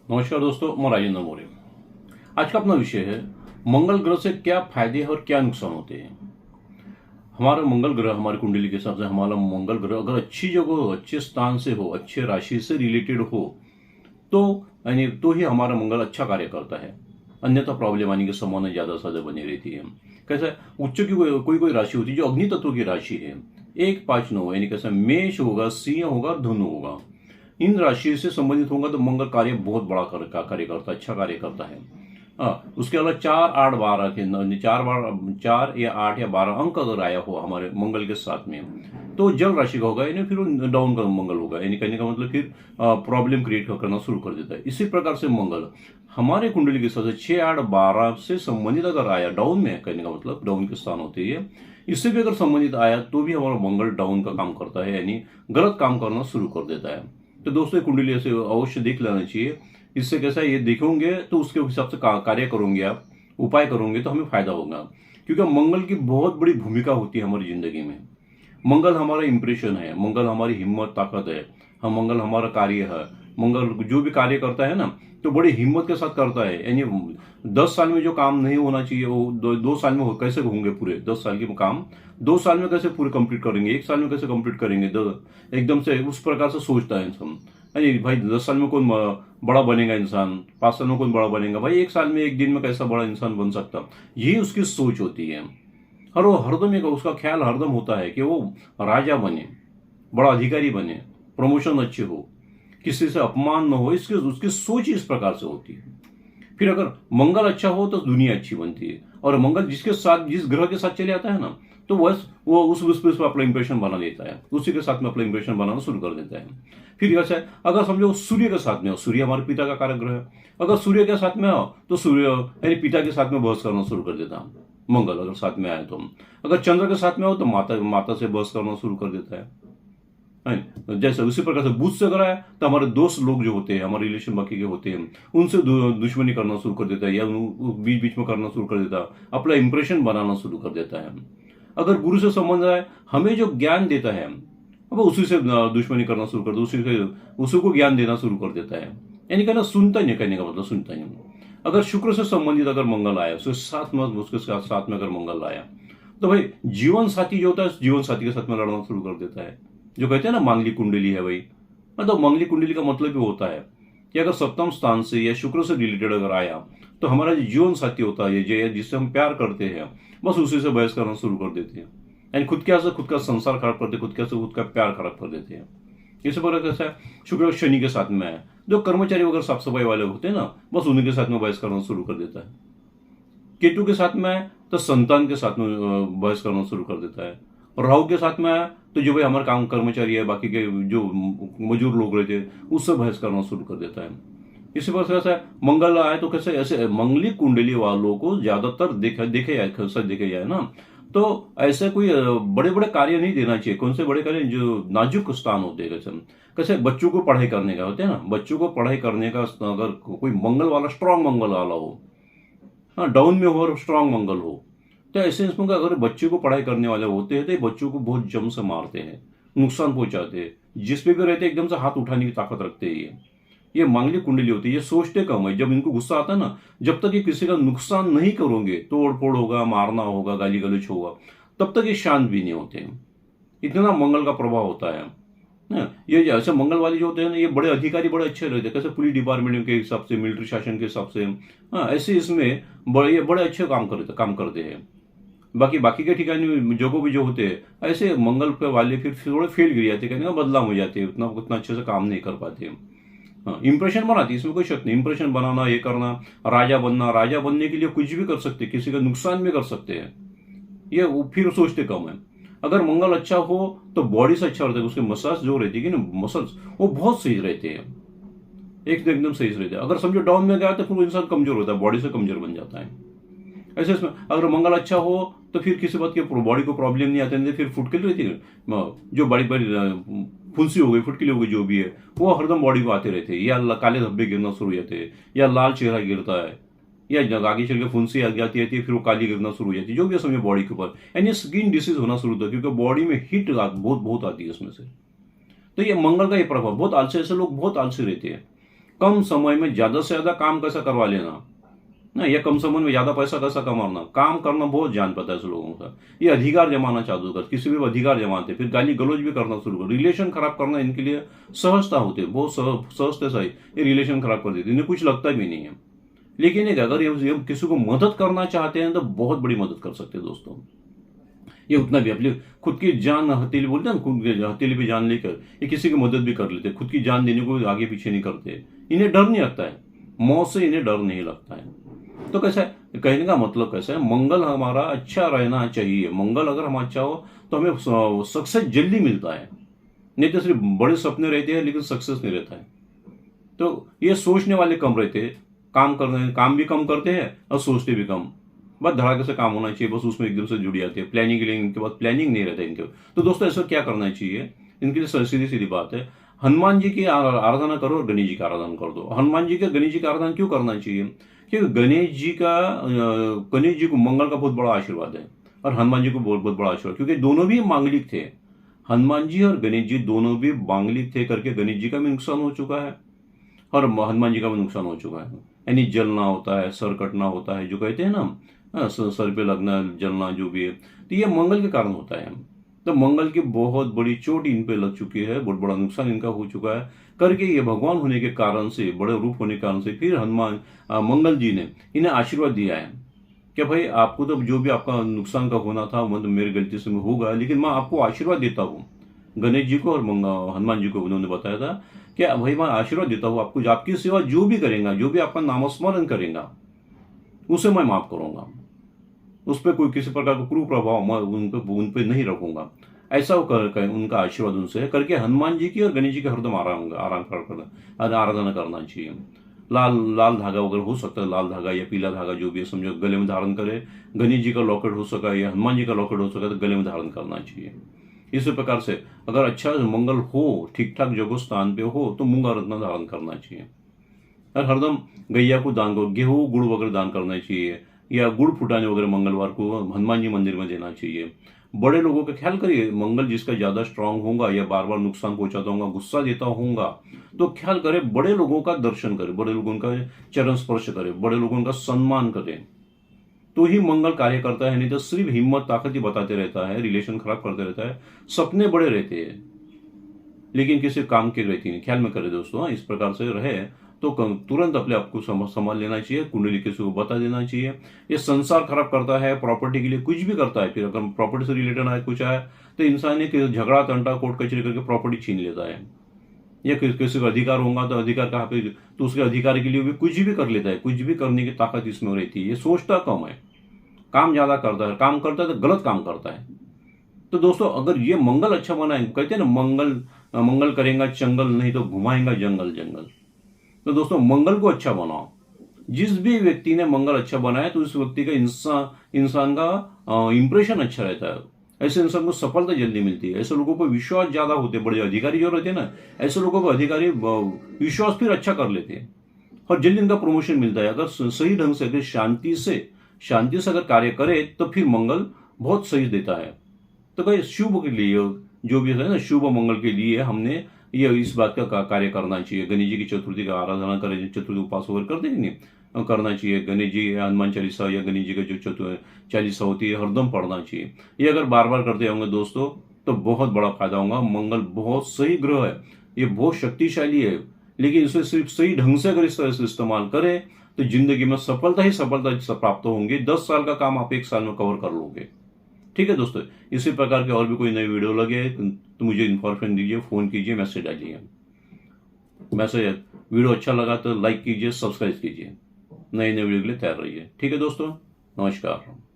नमस्कार दोस्तों, मैं राजेंद्र मौर्य। आज का अपना विषय है मंगल ग्रह से क्या फायदे हैं और क्या नुकसान होते हैं। हमारा मंगल ग्रह हमारी कुंडली के हिसाब से हमारा मंगल ग्रह अगर अच्छी जगह हो, अच्छे स्थान से हो, अच्छे राशि से रिलेटेड हो तो यानी तो ही हमारा मंगल अच्छा कार्य करता है। अन्यथा प्रॉब्लम आने की संभावना ज़्यादा से ज़्यादा बनी रहती है। कैसा है, उच्च की कोई राशि होती है जो अग्नि तत्व की राशि है। 1, 5, 9 यानी कैसा मेष होगा, सिंह होगा, धनु होगा। इन राशि से संबंधित होगा तो मंगल कार्य बहुत बड़ा कार्य करता है, अच्छा कार्य करता है। उसके अलावा 4, 8, 12 के 4 या 8 या 12 अंक अगर आया हो हमारे मंगल के साथ में तो जल राशि का होगा, यानी फिर डाउन का मंगल होगा। यानी कहने का मतलब फिर प्रॉब्लम क्रिएट करना शुरू कर देता है। इसी प्रकार से मंगल हमारे कुंडली के हिसाब से 6, 8, 12 से संबंधित अगर आया डाउन में, कहने का मतलब डाउन के स्थान होते हैं, इससे भी अगर संबंधित आया तो भी हमारा मंगल डाउन का काम करता है, यानी गलत काम करना शुरू कर देता है। तो दोस्तों कुंडली ऐसे अवश्य देख लेना चाहिए। इससे कैसा ये देखोगे तो उसके हिसाब से कार्य करोगे, आप उपाय करोगे तो हमें फायदा होगा। क्योंकि मंगल की बहुत बड़ी भूमिका होती है हमारी जिंदगी में। मंगल हमारा इंप्रेशन है, मंगल हमारी हिम्मत ताकत है, हम मंगल हमारा कार्य है। मंगल जो भी कार्य करता है ना तो बड़ी हिम्मत के साथ करता है। यानी 10 साल में जो काम नहीं होना चाहिए वो 2 साल में कैसे होंगे पूरे। 10 साल के काम 2 साल में कैसे पूरे कंप्लीट करेंगे, 1 साल में कैसे कंप्लीट करेंगे। एकदम से उस प्रकार से सोचता है इंसान। अरे भाई 10 साल में कौन बड़ा बनेगा इंसान, 5 साल में कौन बड़ा बनेगा, भाई 1 साल में 1 दिन में कैसा बड़ा इंसान बन सकता। यही उसकी सोच होती है। और वो हरदम एक उसका ख्याल हरदम होता है कि वो राजा बने, बड़ा अधिकारी बने, प्रमोशन अच्छे हो, किसी से अपमान न हो। इसकी उसकी सोच ही इस प्रकार से होती है। फिर अगर मंगल अच्छा हो तो दुनिया अच्छी बनती है। और मंगल जिसके साथ जिस ग्रह के साथ चले आता है ना तो बस वो उस पर अपना इंप्रेशन बना लेता है, उसी के साथ में अपना इंप्रेशन बनाना शुरू कर देता है। फिर कैसा है, अगर समझो सूर्य के साथ में हो, सूर्य हमारे पिता का कारक ग्रह है, अगर सूर्य के साथ में हो तो सूर्य यानी पिता के साथ में बहस करना शुरू कर देता है। मंगल अगर साथ में आए तो, अगर चंद्र के साथ में हो तो माता से बहस करना शुरू कर देता है। जैसे उसी प्रकार से बुध से अगर आया तो हमारे दोस्त लोग जो होते हैं, हमारे रिलेशन बाकी के होते हैं, उनसे दुश्मनी करना शुरू कर देता है, या बीच बीच में करना शुरू कर देता है, अपना इंप्रेशन बनाना शुरू कर देता है। अगर गुरु से संबंध है, हमें जो ज्ञान देता है अब उसी से दुश्मनी करना शुरू कर दो, उसी को ज्ञान देना शुरू कर देता है। यानी कहना सुनता ही नहीं, कहने का मतलब सुनता ही नहीं। अगर शुक्र से संबंधित अगर मंगल आया, उसके साथ में अगर मंगल आया तो भाई जीवन साथी जो होता है, जीवन साथी के साथ में लड़ना शुरू कर देता है। जो कहते हैं ना मांगलिक कुंडली है भाई, मतलब मांगलिक कुंडली का मतलब भी होता है कि अगर सप्तम स्थान से या शुक्र से रिलेटेड अगर आया तो हमारा जो जीवन साथी होता है, जिससे हम प्यार करते हैं, बस उसी से बहस करना शुरू कर देते हैं। यानी खुद का संसार खराब करते, खुद का प्यार खराब कर देते हैं। इसी प्रकार कैसा है, शुक्र शनि के साथ में है, जो कर्मचारी वगैरह साफ सफाई वाले होते हैं ना, बस उन्हीं के साथ में बहस करना शुरू कर देता है। केतु के साथ में है तो संतान के साथ में बहस करना शुरू कर देता है। और राहु के साथ में है तो जो भाई हमारे काम कर्मचारी है, बाकी के जो मजदूर लोग रहते हैं, उससे बहस करना शुरू कर देता है। इसी प्रकार से मंगल आए तो कैसे ऐसे मंगलिक कुंडली वालों को ज्यादातर देखे जाए ना तो ऐसे कोई बड़े बड़े कार्य नहीं देना चाहिए। कौन से बड़े कार्य, जो नाजुक स्थान होते हैं, कैसे बच्चों को पढ़ाई करने का होते हैं ना, बच्चों को पढ़ाई करने का अगर कोई मंगल वाला स्ट्रांग मंगल वाला हो, हाँ डाउन में हो और स्ट्रांग मंगल हो, तो ऐसे इसमें अगर बच्चे को पढ़ाई करने वाले होते हैं तो ये बच्चों को बहुत जम से मारते हैं, नुकसान पहुंचाते हैं। जिस पे भी रहते हैं एकदम से हाथ उठाने की ताकत रखते हैं। ये मांगलिक कुंडली होती है, ये सोचते कम है। जब इनको गुस्सा आता है ना, जब तक ये किसी का नुकसान नहीं करोगे, तोड़ फोड़ होगा, मारना होगा, गाली गलौज होगा, तब तक ये शांत भी नहीं होते। इतना मंगल का प्रभाव होता है ना। ये ऐसे मंगल वाले जो होते हैं ना, ये बड़े अधिकारी बड़े अच्छे रहते हैं, कैसे पुलिस डिपार्टमेंट के हिसाब से, मिलिट्री शासन के हिसाब से, हाँ ऐसे इसमें बड़े अच्छे काम करते हैं। बाकी के ठिकाने जगहों भी जो होते हैं ऐसे मंगल पे वाले फिर थोड़े फेल गिर जाते, कहने का बदलाव हो जाते हैं, उतना अच्छे से काम नहीं कर पाते। हाँ इंप्रेशन बनाती, इसमें कोई शक नहीं। इंप्रेशन बनाना, ये करना, राजा बनने के लिए कुछ भी कर सकते, किसी का नुकसान भी कर सकते हैं। ये फिर सोचते कम है। अगर मंगल अच्छा हो तो बॉडी से अच्छा रहता है, उसके मसल्स जो रहती है ना, मसल्स वो बहुत सही रहते हैं, एकदम सही रहते हैं। अगर समझो डाउन में गया तो फिर इंसान कमजोर होता है, बॉडी से कमजोर बन जाता है। ऐसे इसमें अगर मंगल अच्छा हो तो फिर किसी बात की बॉडी को प्रॉब्लम नहीं आते नहीं, फिर फुटकल रहती है, जो बड़ी फुंसी हो गई, फुटकली हो गई, जो भी है वो हरदम बॉडी को आते रहते हैं, या काले धब्बे गिरना शुरू हो जाते हैं, या लाल चेहरा गिरता है, या आगे चल के फुंसी आ जाती रहती है, फिर वो काली गिरना शुरू हो जाती है, जो भी समझो बॉडी के ऊपर। यानी स्किन डिसीज होना शुरू होता है, क्योंकि बॉडी में हीट बहुत बहुत आती है उसमें से। तो ये मंगल का ये प्रभाव, बहुत आलसी, ऐसे लोग बहुत आलसी रहते हैं। कम समय में ज्यादा से ज्यादा काम कैसा करवा लेना ना, या कम समय में ज्यादा पैसा कैसा कमाना, काम करना बहुत जान पता है ऐसे लोगों का। ये अधिकार जमाना चालू कर, किसी भी अधिकार जमाते, फिर गाली गलौज भी करना शुरू कर, रिलेशन खराब करना इनके लिए सहजता होती है, बहुत सहजता से ये रिलेशन खराब कर देते, इन्हें कुछ लगता भी नहीं है। लेकिन अगर ये किसी को मदद करना चाहते हैं तो बहुत बड़ी मदद कर सकते हैं दोस्तों। ये उतना भी अपनी खुद की जान हथेली बोलते हैं ना, खुद की हथेली पे जान लेकर ये किसी की मदद भी कर लेते, खुद की जान देने को आगे पीछे नहीं करते। इन्हें डर नहीं लगता है, मौत से इन्हें डर नहीं लगता है। तो कैसा है, कहने का मतलब कैसा है, मंगल हमारा अच्छा रहना चाहिए। मंगल अगर हम अच्छा हो तो हमें सक्सेस जल्दी मिलता है, नहीं तो सिर्फ बड़े सपने रहते हैं लेकिन सक्सेस नहीं रहता है। तो ये सोचने वाले कम रहते हैं, काम भी कम करते हैं और सोचते भी कम। बस धड़ाके से काम होना चाहिए, बस उसमें एकदम से जुड़ जाते हैं। प्लानिंग के लिए इनके पास प्लानिंग नहीं रहता इनके। तो दोस्तों ऐसा क्या करना चाहिए इनके लिए, सीधी सीधी बात है, हनुमान जी की आराधना करो और गणेश जी की आराधना कर दो। हनुमान जी के गणेश जी का आराधना क्यों करना चाहिए, क्योंकि गणेश जी को मंगल का बहुत बड़ा आशीर्वाद है और हनुमान जी को बहुत बहुत बड़ा आशीर्वाद, क्योंकि दोनों भी मांगलिक थे। हनुमान जी और गणेश जी दोनों भी मांगलिक थे करके गणेश जी का भी नुकसान हो चुका है और हनुमान जी का भी नुकसान हो चुका है। यानी जलना होता है, सर कटना होता है, जो कहते हैं ना, सर पे लगना, जलना, जो भी है, तो ये मंगल के कारण होता है। तो मंगल की बहुत बड़ी चोट इन पे लग चुकी है, बहुत बड़ा नुकसान इनका हो चुका है करके, ये भगवान होने के कारण से, बड़े रूप होने के कारण से, फिर मंगल जी ने इन्हें आशीर्वाद दिया है कि भाई आपको तो जो भी आपका नुकसान का होना था मतलब मेरी गलती से होगा, लेकिन मैं आपको आशीर्वाद देता हूँ। गणेश जी को और हनुमान जी को उन्होंने बताया था कि भाई मैं आशीर्वाद देता हूँ आपको, आपकी सेवा जो भी करेगा, जो भी आपका नामस्मरण करेगा, उसे मैं माफ करूंगा, उस पर कोई किसी प्रकार का कुप्रभाव मैं उन पे नहीं रखूंगा। ऐसा उनका आशीर्वाद उनसे करके हनुमान जी की और गणेश जी के हरदम आराधना करना चाहिए। लाल धागा वगैरह हो सकता है, लाल धागा या पीला धागा जो भी है समझो, गले में धारण करे। गणेश जी का लॉकेट हो सका या हनुमान जी का लॉकेट हो सका तो गले में धारण करना चाहिए। इसी प्रकार से अगर अच्छा मंगल हो, ठीक ठाक जगह स्थान पे हो तो मूंगा रत्न धारण करना चाहिए और हरदम गैया को दान करो, गेहूं गुड़ वगैरह दान करना चाहिए या गुड़ फुटाने वगैरह मंगलवार को हनुमान जी मंदिर में देना चाहिए। बड़े लोगों का ख्याल करिए, मंगल जिसका ज्यादा स्ट्रांग होगा या बार बार नुकसान पहुंचाता होगा, गुस्सा देता होगा, तो ख्याल करे बड़े लोगों का दर्शन करे, बड़े लोगों का चरण स्पर्श करे, बड़े लोगों का सम्मान करे, तो ही मंगल कार्य करता है। नहीं तो सिर्फ हिम्मत ताकत ही बताते रहता है, रिलेशन खराब करते रहता है, सपने बड़े रहते हैं लेकिन किसी काम की रहती नहीं। ख्याल में करे दोस्तों, इस प्रकार से रहे तो तुरंत अपने आप को संभाल लेना चाहिए, कुंडली किसी को बता देना चाहिए। ये संसार खराब करता है, प्रॉपर्टी के लिए कुछ भी करता है, फिर अगर प्रॉपर्टी से रिलेटेड है कुछ है तो इंसान एक झगड़ा तंटा कोर्ट कचहरी करके प्रॉपर्टी छीन लेता है, या किसी का अधिकार होगा तो अधिकार कहाँ पे, तो उसके अधिकार के लिए भी कुछ भी कर लेता है। कुछ भी करने की ताकत इसमें रहती है। ये सोचता कम है, काम ज्यादा करता है, काम करता है तो गलत काम करता है। तो दोस्तों अगर ये मंगल अच्छा बनाए, कहते हैं ना मंगल करेगा चंगल, नहीं तो घुमाएगा जंगल जंगल। तो दोस्तों मंगल को अच्छा बनाओ। जिस भी व्यक्ति ने मंगल अच्छा बनाया तो उस व्यक्ति का इंसान का इंप्रेशन अच्छा रहता है। ऐसे इंसान को सफलता जल्दी मिलती है, ऐसे लोगों पर विश्वास ज्यादा होते हैं। बड़े अधिकारी जो रहते हैं ना, ऐसे लोगों पर अधिकारी विश्वास फिर अच्छा कर लेते हैं और जल्दी इनका प्रमोशन मिलता है। अगर सही ढंग से, अगर शांति से अगर कार्य करे तो फिर मंगल बहुत सही देता है। तो भाई शुभ के लिए जो भी है ना, शुभ मंगल के लिए हमने ये इस बात का कार्य करना चाहिए। गणेश जी की चतुर्थी का आराधना करें, चतुर्थी उपास वगैरह करते हैं नहीं, करना चाहिए। गणेश जी हनुमान चालीसा या गणेश जी का जो चालीसा होती है हरदम पढ़ना चाहिए। ये अगर बार बार करते होंगे दोस्तों तो बहुत बड़ा फायदा होगा। मंगल बहुत सही ग्रह है, ये बहुत शक्तिशाली है, लेकिन इसे सिर्फ सही ढंग से अगर इस तरह से इस्तेमाल करें तो जिंदगी में सफलता ही सफलता प्राप्त होंगी। 10 साल का काम आप 1 साल में कवर कर लोगे। ठीक है दोस्तों, इसी प्रकार के और भी कोई नई वीडियो लगे तो मुझे इन्फॉर्मेशन दीजिए, फोन कीजिए, मैसेज डालिए। वीडियो अच्छा लगा तो लाइक कीजिए, सब्सक्राइब कीजिए। नए वीडियो के लिए तैयार रहिए। ठीक है दोस्तों, नमस्कार।